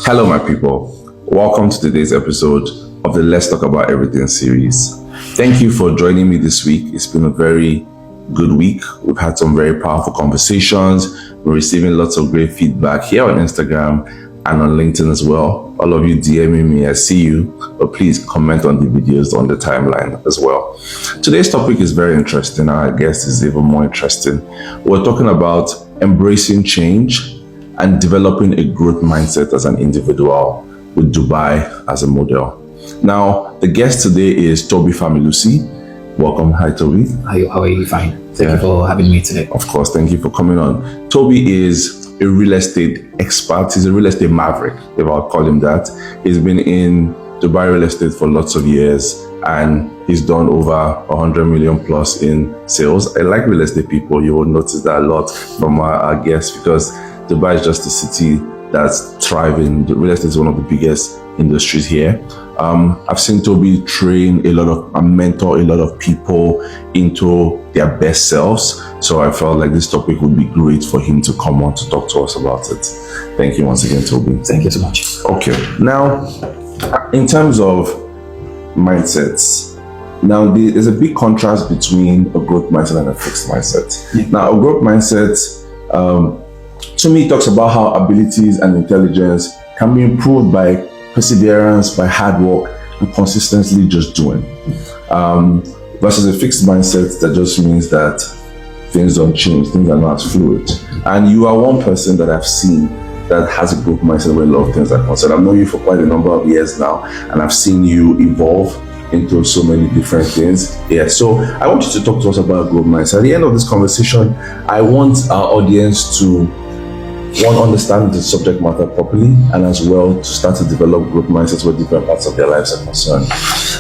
Hello, my people. Welcome to today's episode of the Let's Talk About Everything series. Thank you for joining me this week. It's been a very good week. We've had some very powerful conversations. We're receiving lots of great feedback here on Instagram and on LinkedIn as well. All of you DMing me, I see you, but please comment on the videos on the timeline as well. Today's topic is very interesting. Our guest is even more interesting. We're talking about embracing change and developing a growth mindset as an individual with Dubai as a model. Now, the guest today is Tobi Familisi. Welcome. Hi, Tobi. How are you? Fine. Thank you for having me today. Of course. Thank you for coming on. Tobi is a real estate expert. He's a real estate maverick, if I'll call him that. He's been in Dubai real estate for lots of years, and he's done over 100 million plus in sales. I like real estate people. You will notice that a lot from our guests, because Dubai is just a city that's thriving. The real estate is one of the biggest industries here. I've seen Tobi train and mentor a lot of people into their best selves. So I felt like this topic would be great for him to come on to talk to us about it. Thank you once again, Tobi. Thank you so much. Okay. Now, in terms of mindsets, now there's a big contrast between a growth mindset and a fixed mindset. Yeah. Now, a growth mindset, to me, it talks about how abilities and intelligence can be improved by perseverance, by hard work, and consistently just doing. Versus a fixed mindset that just means that things don't change, things are not as fluid. And you are one person that I've seen that has a growth mindset where a lot of things are concerned. I've known you for quite a number of years now, and I've seen you evolve into so many different things. Yeah, so I want you to talk to us about growth mindset. At the end of this conversation, I want our audience to understand the subject matter properly, and as well to start to develop growth mindsets where different parts of their lives are concerned.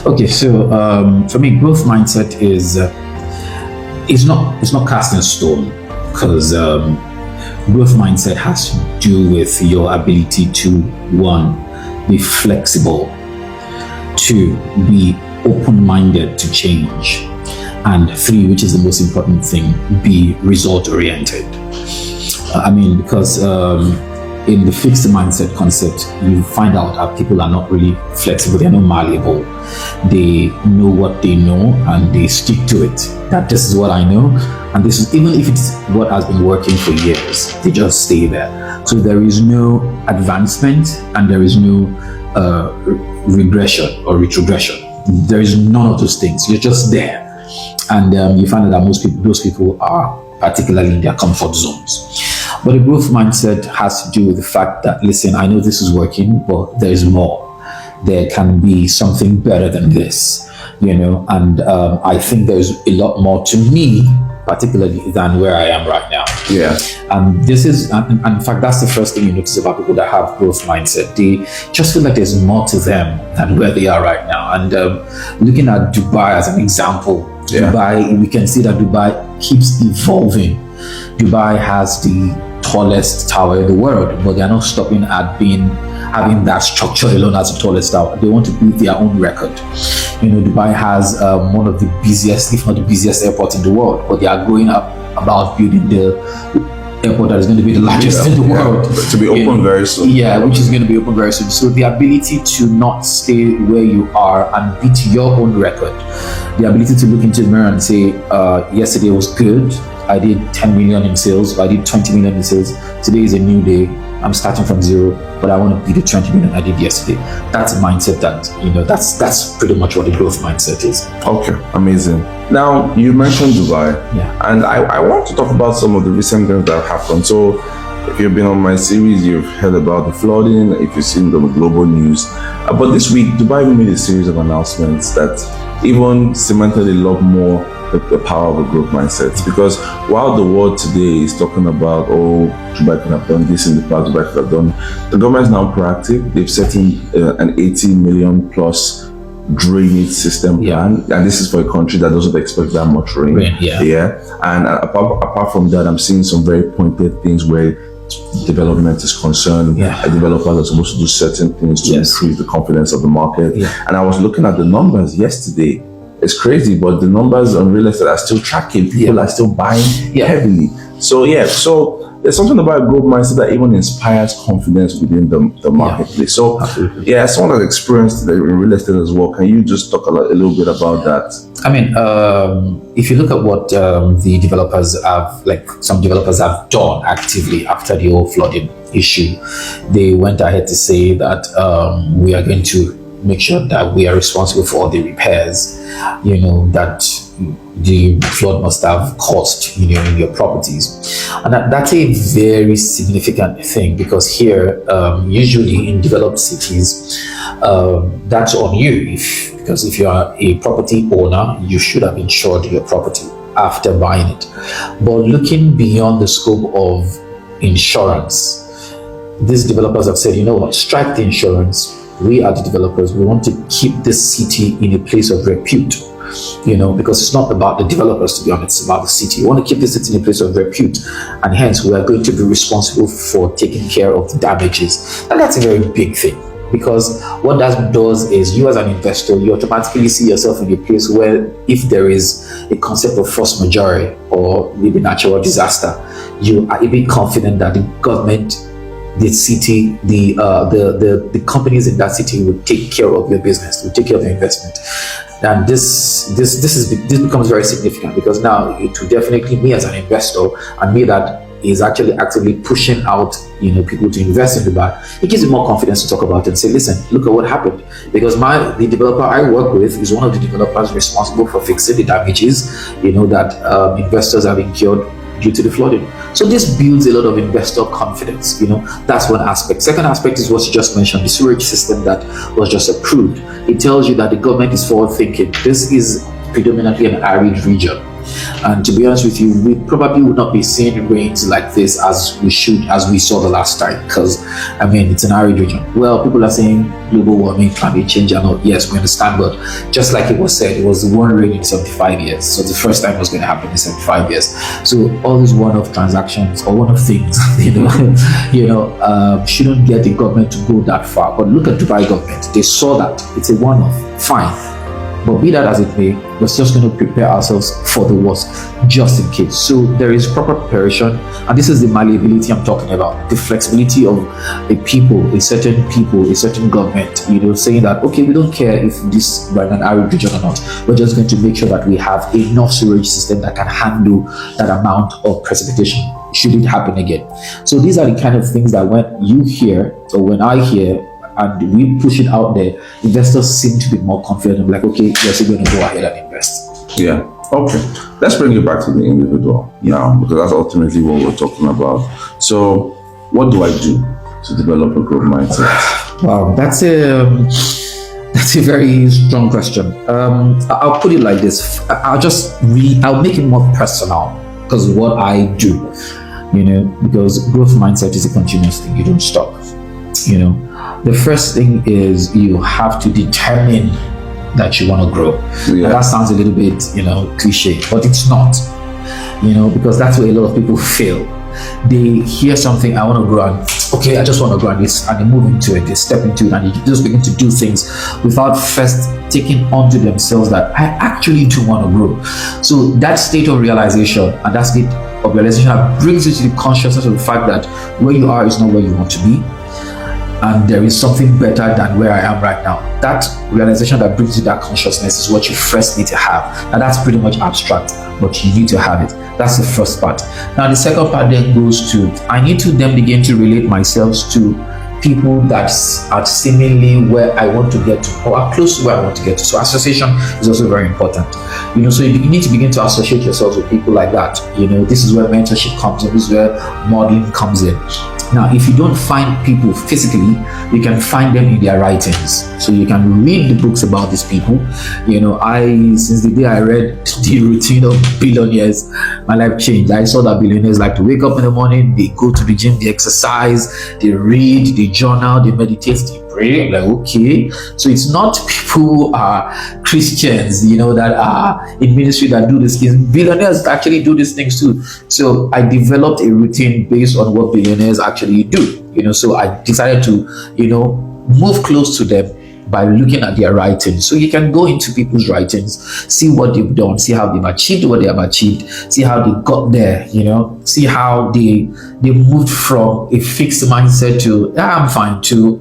Okay, so for me, growth mindset is not cast in stone, because growth mindset has to do with your ability to, one, be flexible, two, be open-minded to change, and three, which is the most important thing, be result-oriented. Because in the fixed mindset concept, you find out that people are not really flexible, they're not malleable. They know what they know and they stick to it. That this is what I know, and this is, even if it's what has been working for years, they just stay there. So there is no advancement and there is no regression or retrogression. There is none of those things. You're just there. And you find out that those people are particularly in their comfort zones. But a growth mindset has to do with the fact that, listen, I know this is working, but there is more. There can be something better than this, and I think there's a lot more to me, particularly, than where I am right now. Yeah. And this is, and in fact, that's the first thing you notice about people that have growth mindset. They just feel like there's more to them than where they are right now. And looking at Dubai as an example, Dubai, we can see that Dubai keeps evolving. Dubai has the tallest tower in the world, but they're not stopping at having that structure alone as the tallest tower. They want to beat their own record. Dubai has one of the busiest, if not the busiest airport in the world, but they are going up about building the airport that is going to be the largest in the world. To be open very soon. Yeah, which is going to be open very soon. So the ability to not stay where you are and beat your own record, the ability to look into the mirror and say, yesterday was good, I did 10 million in sales, I did 20 million in sales. Today is a new day. I'm starting from zero, but I want to beat the 20 million I did yesterday. That's a mindset that, that's pretty much what the growth mindset is. Okay, amazing. Now, you mentioned Dubai, and I want to talk about some of the recent things that have happened. So, if you've been on my series, you've heard about the flooding, if you've seen the global news. But this week, Dubai made a series of announcements that even cemented a lot more the power of a growth mindset. Because while the world today is talking about, Dubai could have done this in the past, Dubai could have done, the government is now proactive. They've set in an 80 million plus drainage system plan, and this is for a country that doesn't expect that much rain. And apart from that, I'm seeing some very pointed things where development is concerned. Developers are supposed to do certain things to increase the confidence of the market. And I was looking at the numbers yesterday. It's crazy, but the numbers on real estate are still tracking. People are still buying heavily. So there's something about a growth mindset that even inspires confidence within the marketplace. So, absolutely. yeah, as someone that's experienced in real estate as well, can you just talk a little bit about that? I mean, if you look at what the developers have, like some developers have done actively after the whole flooding issue, they went ahead to say that we are going to make sure that we are responsible for all the repairs, that the flood must have caused, in your properties. And that's a very significant thing, because here, usually in developed cities, that's on you. Because if you are a property owner, you should have insured your property after buying it. But looking beyond the scope of insurance, these developers have said, strike the insurance. We are the developers. We want to keep this city in a place of repute, because it's not about the developers, to be honest, it's about the city. We want to keep this city in a place of repute, and hence we are going to be responsible for taking care of the damages. And that's a very big thing, because what that does is, you as an investor, you automatically see yourself in a place where, if there is a concept of force majeure or maybe natural disaster, you are a bit confident that the government, the city, the companies in that city will take care of your business, will take care of your investment. And this becomes very significant, because now it will definitely, me as an investor, and me that is actually actively pushing out people to invest in Dubai, it gives me more confidence to talk about it and say, listen, look at what happened. Because the developer I work with is one of the developers responsible for fixing the damages that investors have incurred due to the flooding. So this builds a lot of investor confidence. That's one aspect. Second aspect is what you just mentioned, the sewerage system that was just approved. It tells you that the government is forward thinking. This is predominantly an arid region, and to be honest with you, we probably would not be seeing rains like this as we saw the last time, because it's an arid region. Well, people are saying global warming, climate change and all. Yes, we understand, but just like it was said, it was the one rain in 75 years. So the first time it was going to happen in 75 years. So all these one-off transactions or one-off things, shouldn't get the government to go that far. But look at Dubai government. They saw that it's a one-off, fine. But be that as it may, we're just going to prepare ourselves for the worst, just in case. So there is proper preparation, and this is the malleability I'm talking about, the flexibility of a certain government, saying that, okay, we don't care if this is an arid region or not. We're just going to make sure that we have enough sewage system that can handle that amount of precipitation, should it happen again. So these are the kind of things that when you hear, or when I hear, and we push it out there, investors seem to be more confident. I'm like, okay, we're still going to go ahead and invest. Yeah. Okay. Let's bring it back to the individual now, because that's ultimately what we're talking about. So, what do I do to develop a growth mindset? Wow, that's a very strong question. I'll put it like this. I'll make it more personal, because what I do, because growth mindset is a continuous thing. You don't stop. The first thing is, you have to determine that you want to grow. Yeah. That sounds a little bit, cliche, but it's not, because that's where a lot of people fail. They hear something, I want to grow, and okay, I just want to grow, and they move into it, they step into it, and they just begin to do things without first taking onto themselves that I actually do want to grow. So that state of realization, and that state of realization that brings you to the consciousness of the fact that where you are is not where you want to be, and there is something better than where I am right now. That realization that brings you that consciousness is what you first need to have. And that's pretty much abstract, but you need to have it. That's the first part. Now the second part then goes to, I need to then begin to relate myself to people that are seemingly where I want to get to, or are close to where I want to get to. So association is also very important. So you need to begin to associate yourselves with people like that. This is where mentorship comes in, this is where modeling comes in. Now, if you don't find people physically, you can find them in their writings. So you can read the books about these people. Since the day I read The Routine of Billionaires, my life changed. I saw that billionaires like to wake up in the morning, they go to the gym, they exercise, they read, they journal, they meditate, they pray. I'm like, okay. So it's not people who are Christians, that are in ministry that do these things. Billionaires actually do these things too. So I developed a routine based on what billionaires actually do. So I decided to, move close to them by looking at their writings. So you can go into people's writings, see what they've done, see how they've achieved what they have achieved, see how they got there, see how they moved from a fixed mindset to I'm fine to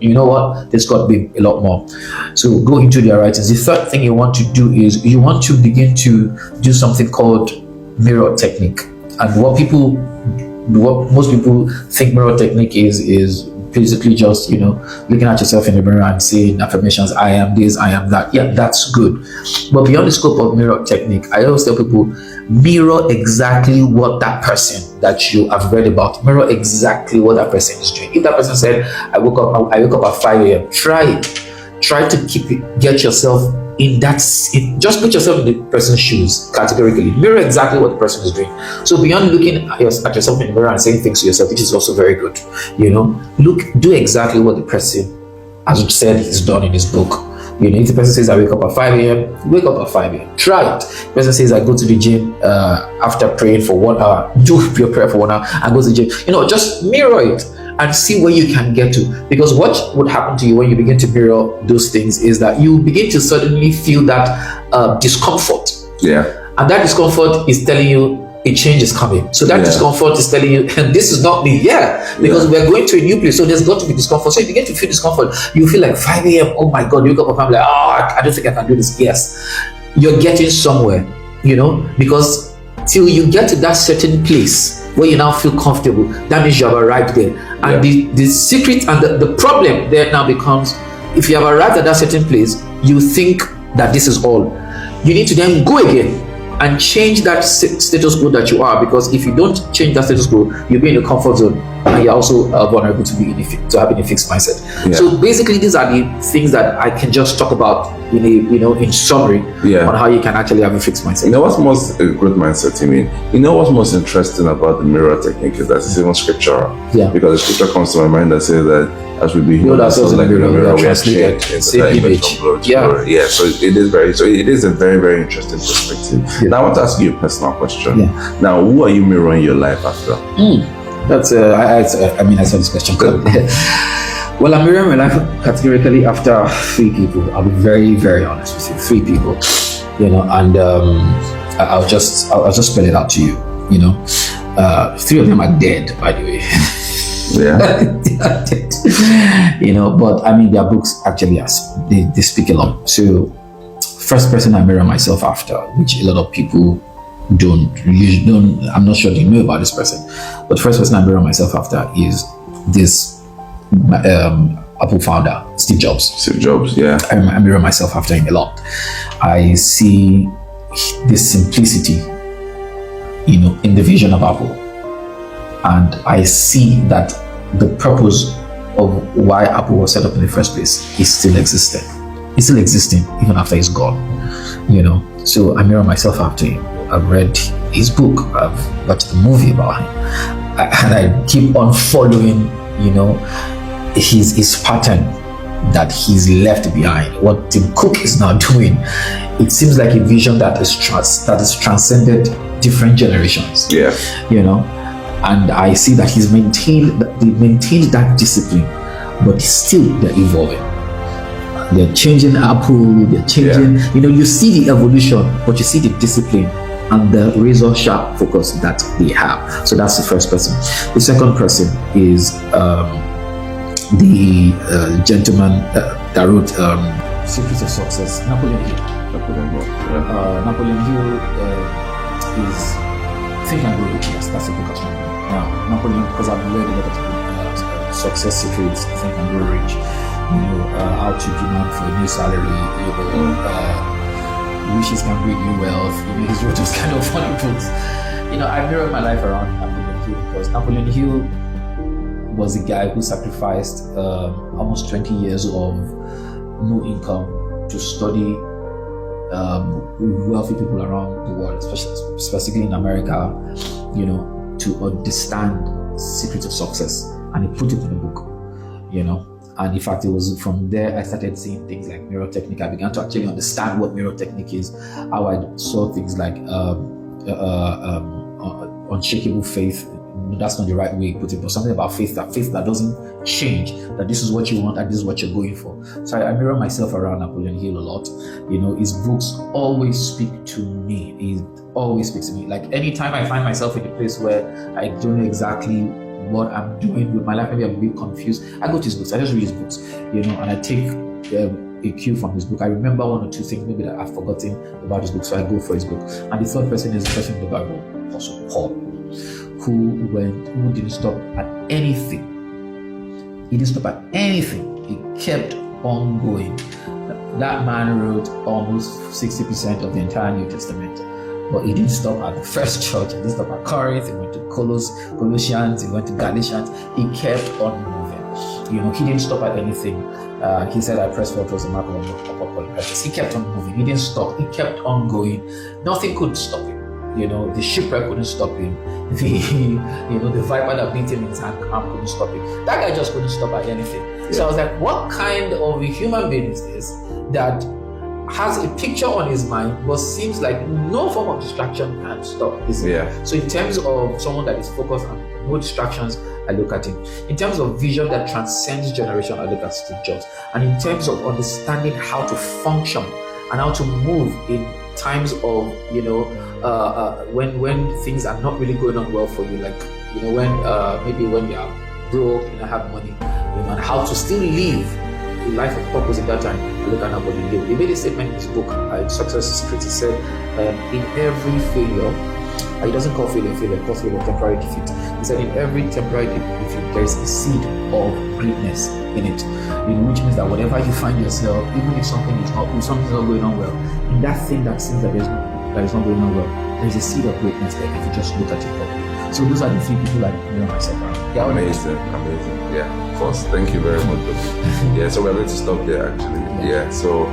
there's got to be a lot more. So go into their writings. The third thing you want to do is you want to begin to do something called mirror technique. And what most people think mirror technique is basically just looking at yourself in the mirror and saying affirmations, I am this, I am that. Yeah, that's good, but beyond the scope of mirror technique, I always tell people, mirror exactly what that person that you have read about, mirror exactly what that person is doing. If that person said I wake up at 5 a.m., try to get yourself in that, just put yourself in the person's shoes categorically. Mirror exactly what the person is doing. So beyond looking at yourself in the mirror and saying things to yourself, which is also very good, do exactly what the person has said he's done in his book. If the person says I wake up at 5 a.m., wake up at 5 a.m. Try it. The person says I go to the gym after praying for 1 hour, do your prayer for 1 hour and go to the gym. Just mirror it and see where you can get to. Because what would happen to you when you begin to mirror those things is that you begin to suddenly feel that discomfort. Yeah. And that discomfort is telling you a change is coming. So that discomfort is telling you, this is not me. Because we're going to a new place. So there's got to be discomfort. So you begin to feel discomfort. You feel like 5 a.m. Oh my God, you wake up and I'm like, I don't think I can do this. Yes. You're getting somewhere, because till you get to that certain place where you now feel comfortable, that means you have arrived there. And the secret and the problem there now becomes, if you have arrived at that certain place, you think that this is all. You need to then go again and change that status quo that you are, because if you don't change that status quo, you'll be in a comfort zone and you're also vulnerable to having a fixed mindset. So basically, these are the things that I can just talk about in summary on how you can actually have a fixed mindset. What's most a growth mindset? What's most interesting about the mirror technique is that it's even scriptural. Because the scripture comes to my mind that says that as we behold ourselves like in a mirror, we are changed into that image from glory to glory. So it is a very, very interesting perspective. Now I want to ask you a personal question. Now, who are you mirroring your life after? That's I saw this question. Well, I'm mirroring my life categorically after 3 people. I'll be very, very honest with you. 3 people, and I'll just spell it out to you. 3 of them are dead, by the way. They are dead. But I mean, their books actually they speak a lot. So, first person I mirror myself after, which a lot of people don't. I'm not sure they know about this person, but the first person I mirror myself after is this Apple founder, Steve Jobs. I mirror myself after him a lot. I see this simplicity, in the vision of Apple, and I see that the purpose of why Apple was set up in the first place is still existing. It's still existing even after he's gone. So I mirror myself after him. I've read his book, I've watched the movie about him, and I keep on following, his pattern that he's left behind. What Tim Cook is now doing, it seems like a vision that has transcended different generations. And I see that he's maintained that discipline, but still they're evolving. They're changing Apple, they're changing, you see the evolution, but you see the discipline and the razor sharp focus that they have. So that's the first person. The second person is the gentleman that wrote Secrets of Success, Napoleon Hill. Napoleon Hill is Think and Grow Rich. Yes, that's a book of mine. Now, Napoleon, because I've read a lot of Success Secrets, Think and Grow Rich. How to demand for a new salary, wishes can bring you wealth. He's wrote those kind of funny books. I mirror my life around Napoleon Hill, because Napoleon Hill was a guy who sacrificed almost 20 years of no income to study wealthy people around the world, especially in America, to understand secrets of success, and he put it in a book, And in fact, it was from there I started seeing things like mirror technique. I began to actually understand what mirror technique is, how I saw things like unshakable faith, that's not the right way to put it, but something about faith that doesn't change, that this is what you want and this is what you're going for. So I mirror myself around Napoleon Hill a lot. His books always speak to me. He always speaks to me. Like anytime I find myself in a place where I don't know exactly what I'm doing with my life, maybe I'm a bit confused, I go to his books, I just read his books, and I take a cue from his book. I remember one or two things maybe that I've forgotten about his book, so I go for his book. And the third person is the person in the Bible, Apostle Paul, who didn't stop at anything. He didn't stop at anything. He kept on going. That man wrote almost 60% of the entire New Testament. But he didn't stop at the first church. He didn't stop at Corinth. He went to Colossians. He went to Galatians. He kept on moving. He didn't stop at anything. He said, I pressed forward towards the mark of He kept on moving. He didn't stop. He kept on going. Nothing could stop him. The shipwreck couldn't stop him. The viper that beat him in his hand couldn't stop him. That guy just couldn't stop at anything. Yeah. So I was like, what kind of a human being is this that has a picture on his mind but seems like no form of distraction can stop his mind? So in terms of someone that is focused on no distractions, I look at him. In terms of vision that transcends generation, I look at Steve Jobs. And in terms of understanding how to function and how to move in times of when things are not really going on well for you, like when maybe when you are broke, you don't have money, and how to still live a life of purpose in that time. I look at Napoleon Hill. He made a statement in his book, Success is Secret. He said, in every failure, he doesn't call failure, he calls failure temporary defeat. He said, in every temporary defeat, there is a seed of greatness in it. Which means that whatever you find yourself, even if something's not going on well, in that thing that seems that is not going on well, there is a seed of greatness there if you just look at it properly. So those are the three people I mirror myself around. Yeah, amazing. Yeah, of course. Thank you very much. Yeah, so we're going to stop there actually. Yeah, so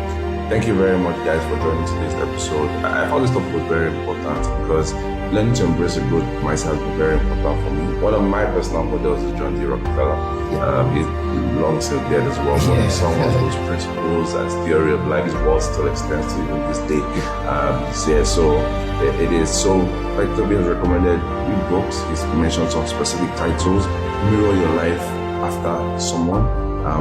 thank you very much, guys, for joining today's episode. I found this topic was very important because learning to embrace a growth mindset has been very important for me. One of my personal models is John D. Rockefeller. He's long still dead as well, but some of those principles and theory of life is what still extends to even this day. So it is so, like Tobi has recommended, read books. He's mentioned some specific titles. Mirror your life after someone.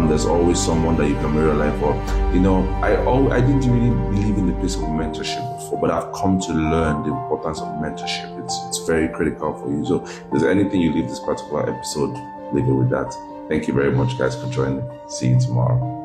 There's always someone that you can mirror life for. I didn't really believe in the place of mentorship before, but I've come to learn the importance of mentorship. It's very critical for you. So if there's anything you leave this particular episode, leave it with that. Thank you very much, guys, for joining. See you tomorrow.